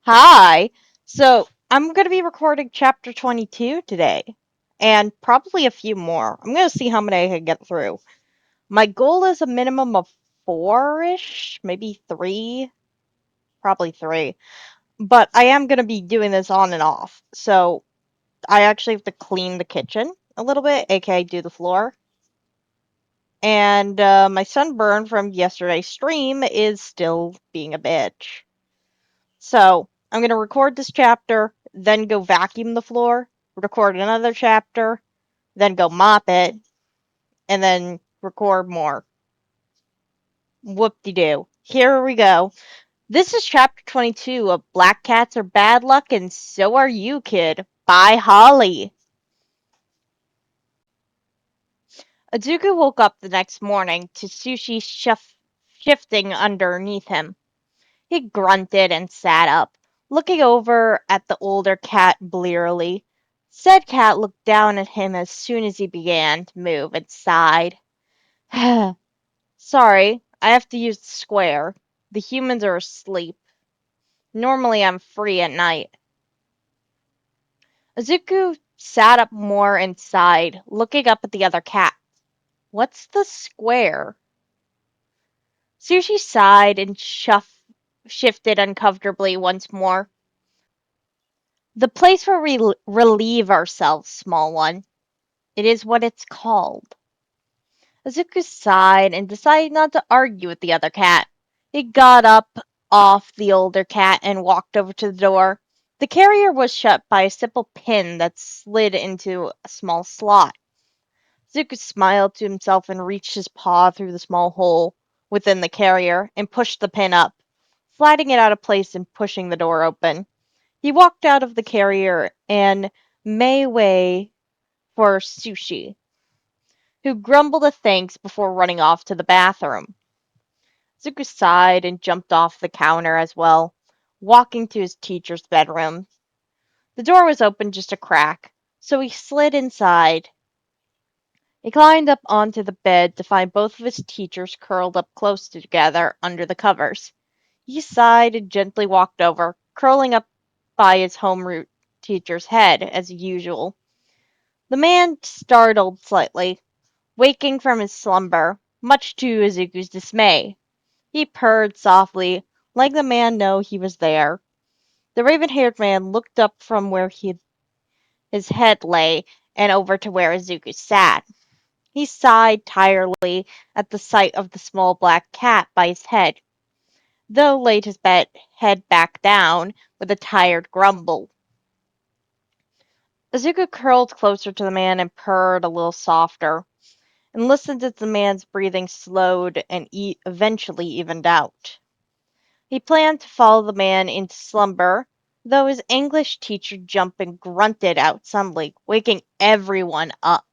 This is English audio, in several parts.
Hi. So, I'm going to be recording chapter 22 today, and probably a few more. I'm going to see how many I can get through. My goal is a minimum of four-ish, maybe three, probably three. But I am going to be doing this on and off. So, I actually have to clean the kitchen a little bit, aka do the floor. And my sunburn from yesterday's stream is still being a bitch. So I'm going to record this chapter, then go vacuum the floor, record another chapter, then go mop it, and then record more. Whoop-de-doo. Here we go. This is chapter 22 of Black Cats Are Bad Luck and So Are You, Kid, by Holly. Azuku woke up the next morning to Sushi shifting underneath him. He grunted and sat up, looking over at the older cat blearily. Said cat looked down at him as soon as he began to move and sighed. Sorry, I have to use the square. The humans are asleep. Normally I'm free at night. Azuku sat up more and sighed, looking up at the other cat. What's the square? Sushi sighed and shifted uncomfortably once more. The place where we relieve ourselves, small one. It is what it's called. Azuku sighed and decided not to argue with the other cat. He got up off the older cat and walked over to the door. The carrier was shut by a simple pin that slid into a small slot. Azuku smiled to himself and reached his paw through the small hole within the carrier and pushed the pin up, sliding it out of place and pushing the door open. He walked out of the carrier and made way for Sushi, who grumbled a thanks before running off to the bathroom. Zuko sighed and jumped off the counter as well, walking to his teacher's bedroom. The door was open just a crack, so he slid inside. He climbed up onto the bed to find both of his teachers curled up close together under the covers. He sighed and gently walked over, curling up by his home teacher's head, as usual. The man startled slightly, waking from his slumber, much to Izuku's dismay. He purred softly, letting the man know he was there. The raven-haired man looked up from where his head lay and over to where Izuku sat. He sighed tiredly at the sight of the small black cat by his head, though laid his head back down with a tired grumble. Izuku curled closer to the man and purred a little softer, and listened as the man's breathing slowed and eventually evened out. He planned to follow the man into slumber, though his English teacher jumped and grunted out suddenly, waking everyone up.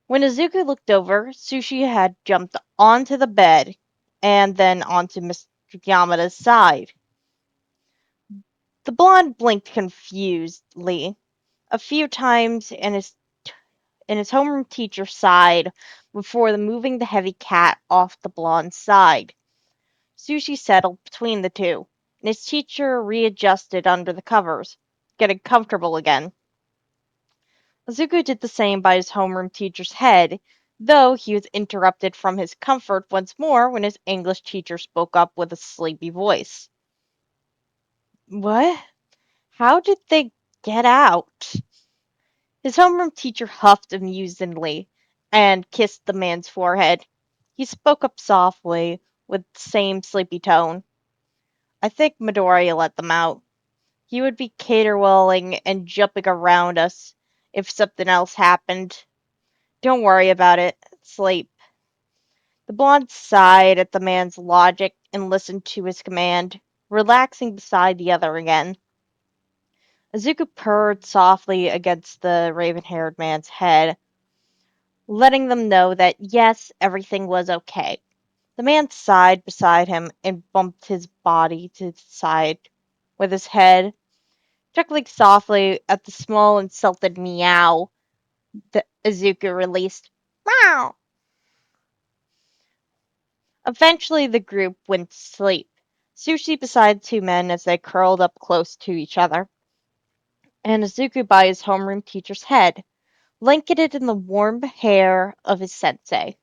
When Izuku looked over, Sushi had jumped onto the bed and then onto Mr. Yamada's side. The blonde blinked confusedly a few times and his homeroom teacher sighed before moving the heavy cat off the blonde's side. Sushi settled between the two, and his teacher readjusted under the covers, getting comfortable again. Azuku did the same by his homeroom teacher's head, though he was interrupted from his comfort once more when his English teacher spoke up with a sleepy voice. What? How did they get out? His homeroom teacher huffed amusedly and kissed the man's forehead. He spoke up softly, with the same sleepy tone. I think Midoriya let them out. He would be caterwauling and jumping around us if something else happened. Don't worry about it. Sleep. The blonde sighed at the man's logic and listened to his command, relaxing beside the other again. Azuku purred softly against the raven-haired man's head, letting them know that yes, everything was okay. The man sighed beside him and bumped his body to the side with his head, chuckling softly at the small insulted meow that Izuku released. Meow! Eventually the group went to sleep. Sushi beside two men as they curled up close to each other, and Izuku by his homeroom teacher's head, blanketed in the warm hair of his sensei.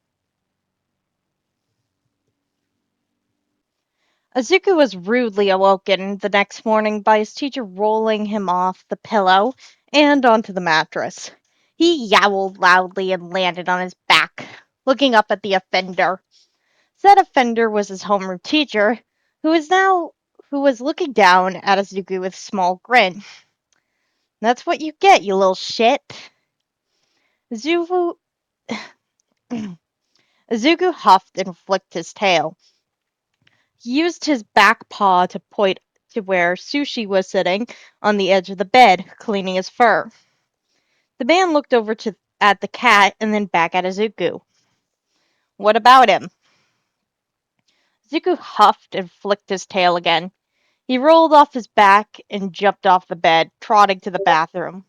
Izuku was rudely awoken the next morning by his teacher rolling him off the pillow and onto the mattress. He yowled loudly and landed on his back, looking up at the offender. Said offender was his homeroom teacher, who was looking down at Izuku with a small grin. That's what you get, you little shit. Izuku, Izuku huffed and flicked his tail. He used his back paw to point to where Sushi was sitting on the edge of the bed, cleaning his fur. The man looked over at the cat and then back at Izuku. What about him? Izuku huffed and flicked his tail again. He rolled off his back and jumped off the bed, trotting to the bathroom.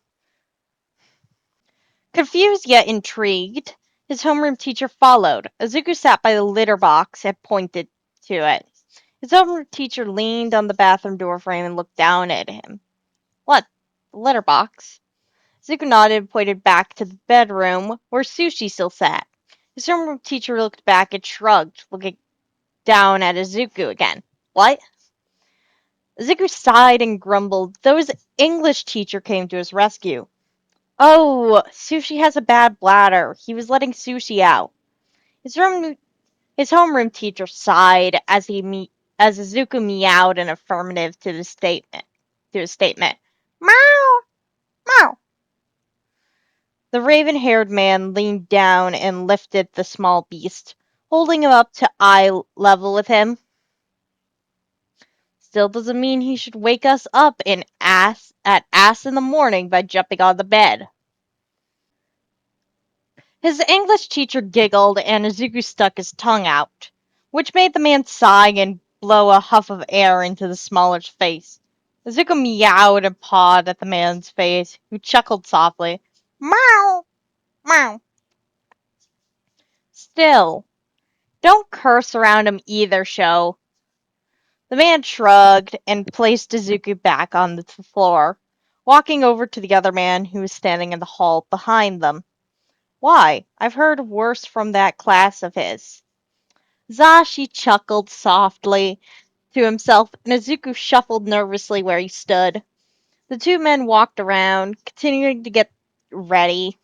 Confused yet intrigued, his homeroom teacher followed. Izuku sat by the litter box and pointed to it. His homeroom teacher leaned on the bathroom doorframe and looked down at him. What? The litter box? Izuku nodded and pointed back to the bedroom where Sushi still sat. His homeroom teacher looked back and shrugged, looking down at Izuku again. What? Izuku sighed and grumbled, though his English teacher came to his rescue. Oh, Sushi has a bad bladder. He was letting Sushi out. His homeroom teacher sighed as Izuku meowed an affirmative to his statement. Meow, meow. The raven-haired man leaned down and lifted the small beast, holding him up to eye level with him. Still doesn't mean he should wake us up at ass in the morning by jumping on the bed. His English teacher giggled and Izuku stuck his tongue out, which made the man sigh and blow a huff of air into the smaller's face. Izuku meowed and pawed at the man's face, who chuckled softly. Meow! Meow! Still, don't curse around him either, Sho. The man shrugged and placed Izuku back on the floor, walking over to the other man who was standing in the hall behind them. Why, I've heard worse from that class of his. Zashi chuckled softly to himself, and Izuku shuffled nervously where he stood. The two men walked around, continuing to get ready.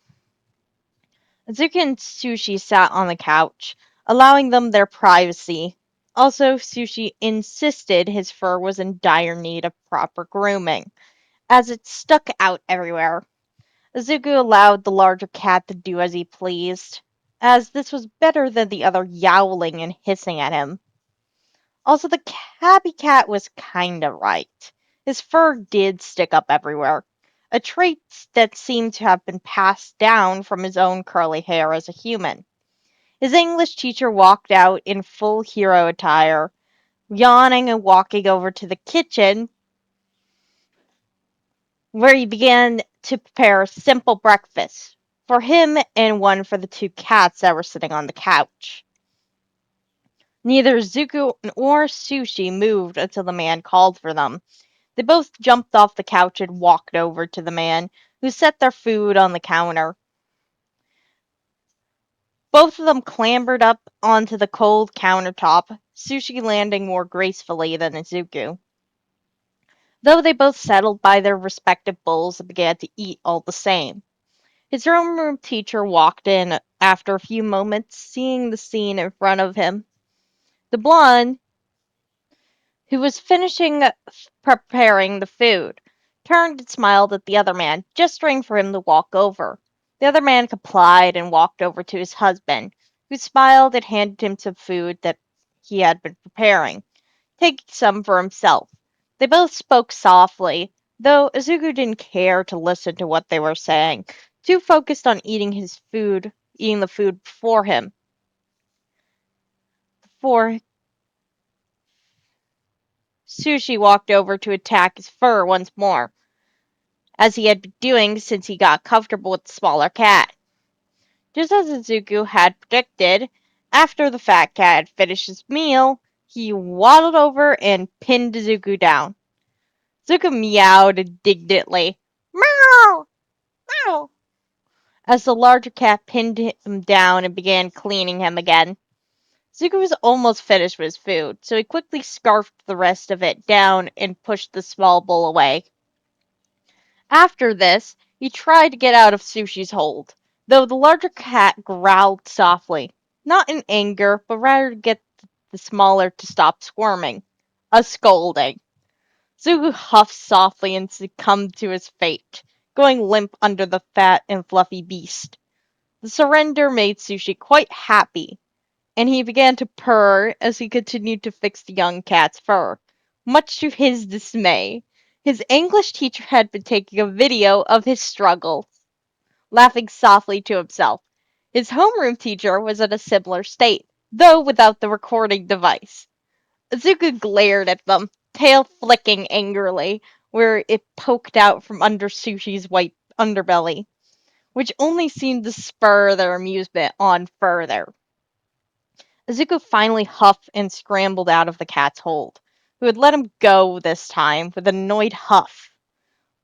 Izuku and Sushi sat on the couch, allowing them their privacy. Also, Sushi insisted his fur was in dire need of proper grooming, as it stuck out everywhere. Izuku allowed the larger cat to do as he pleased, as this was better than the other yowling and hissing at him. Also, the tabby cat was kinda right. His fur did stick up everywhere, a trait that seemed to have been passed down from his own curly hair as a human. His English teacher walked out in full hero attire, yawning and walking over to the kitchen, where he began to prepare a simple breakfast for him and one for the two cats that were sitting on the couch. Neither Zuko or Sushi moved until the man called for them. They both jumped off the couch and walked over to the man, who set their food on the counter. Both of them clambered up onto the cold countertop, Sushi landing more gracefully than Izuku. Though they both settled by their respective bowls and began to eat all the same. His homeroom teacher walked in after a few moments, seeing the scene in front of him. The blonde, who was finishing preparing the food, turned and smiled at the other man, gesturing for him to walk over. The other man complied and walked over to his husband, who smiled and handed him some food that he had been preparing, taking some for himself. They both spoke softly, though Izuku didn't care to listen to what they were saying, too focused on eating the food before him. Before Sushi walked over to attack his fur once more, as he had been doing since he got comfortable with the smaller cat. Just as Izuku had predicted, after the fat cat had finished his meal, he waddled over and pinned Zuko down. Zuko meowed indignantly. Meow! Meow! As the larger cat pinned him down and began cleaning him again. Zuko was almost finished with his food, so he quickly scarfed the rest of it down and pushed the small bowl away. After this, he tried to get out of Sushi's hold, though the larger cat growled softly, not in anger, but rather to get the smaller to stop squirming. A scolding. Zuko huffed softly and succumbed to his fate, going limp under the fat and fluffy beast. The surrender made Sushi quite happy, and he began to purr as he continued to fix the young cat's fur, much to his dismay. His English teacher had been taking a video of his struggles, laughing softly to himself. His homeroom teacher was in a similar state, though without the recording device. Zuko glared at them, tail flicking angrily, where it poked out from under Sushi's white underbelly, which only seemed to spur their amusement on further. Zuko finally huffed and scrambled out of the cat's hold, who had let him go this time with an annoyed huff.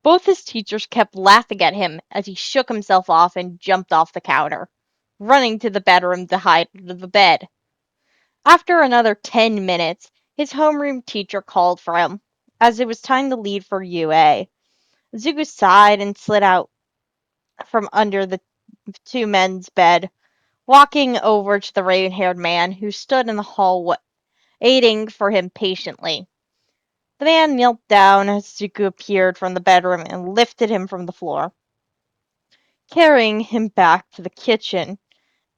Both his teachers kept laughing at him as he shook himself off and jumped off the counter, running to the bedroom to hide under the bed. After another 10 minutes, his homeroom teacher called for him, as it was time to leave for UA. Zuko sighed and slid out from under the two men's bed, walking over to the raven-haired man who stood in the hall waiting for him patiently. The man knelt down as Zuko appeared from the bedroom and lifted him from the floor, carrying him back to the kitchen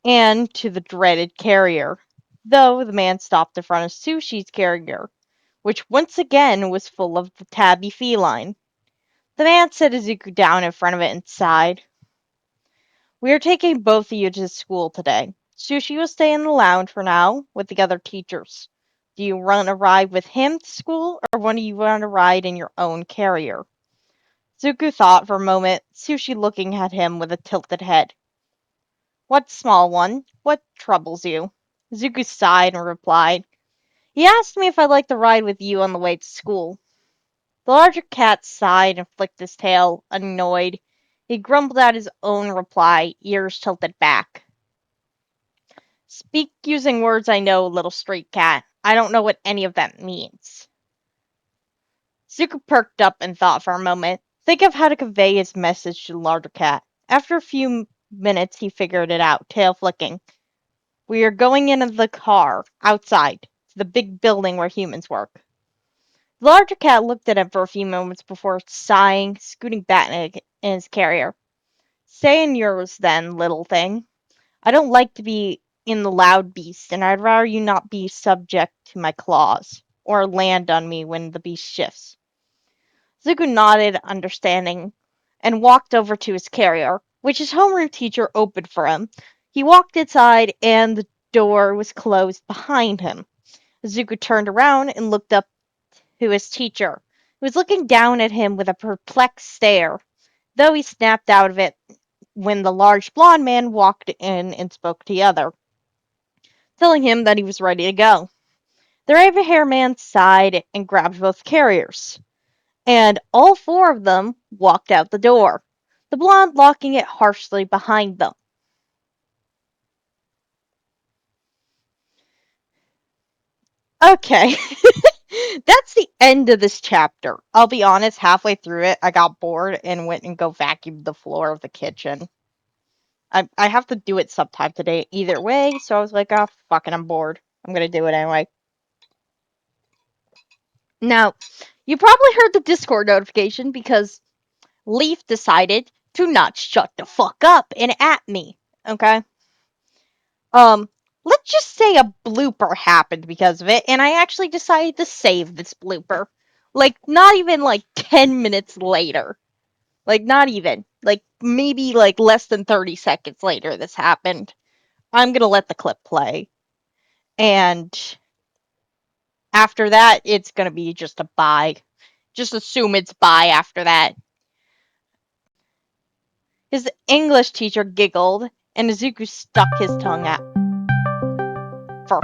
and to the dreaded carrier, though the man stopped in front of Sushi's carrier, which once again was full of the tabby feline. The man set Zuko down in front of it and sighed. We are taking both of you to school today. Sushi will stay in the lounge for now with the other teachers. Do you want to ride with him to school, or do you want to ride in your own carrier? Zuko thought for a moment, Sushi looking at him with a tilted head. What, small one? What troubles you? Zuko sighed and replied, He asked me if I'd like to ride with you on the way to school. The larger cat sighed and flicked his tail, annoyed. He grumbled out his own reply, ears tilted back. Speak using words I know, little street cat. I don't know what any of that means. Zuko perked up and thought for a moment, thinking of how to convey his message to the larger cat. After a few minutes, he figured it out, tail flicking. We are going into the car, outside, to the big building where humans work. The larger cat looked at him for a few moments before sighing, scooting back in his carrier. Say in yours, then, little thing. I don't like to be in the loud beast, and I'd rather you not be subject to my claws, or land on me when the beast shifts. Zuko nodded, understanding, and walked over to his carrier, which his homeroom teacher opened for him. He walked inside, and the door was closed behind him. Zuko turned around and looked up to his teacher, who was looking down at him with a perplexed stare, though he snapped out of it when the large blond man walked in and spoke to the other, telling him that he was ready to go. The raven-haired man sighed and grabbed both carriers, and all four of them walked out the door, the blonde locking it harshly behind them. Okay, that's the end of this chapter. I'll be honest, halfway through it, I got bored and went and go vacuum the floor of the kitchen. I have to do it sometime today either way, so I was like, oh, fuck it, I'm bored. I'm gonna do it anyway. Now, you probably heard the Discord notification because Leaf decided to not shut the fuck up and at me, okay? Let's just say a blooper happened because of it, and I actually decided to save this blooper. Like, not even, 10 minutes later. Like, not even. Like, maybe, less than 30 seconds later this happened. I'm gonna let the clip play. And after that, it's gonna be just a bye. Just assume it's bye after that. His English teacher giggled, and Izuku stuck his tongue out for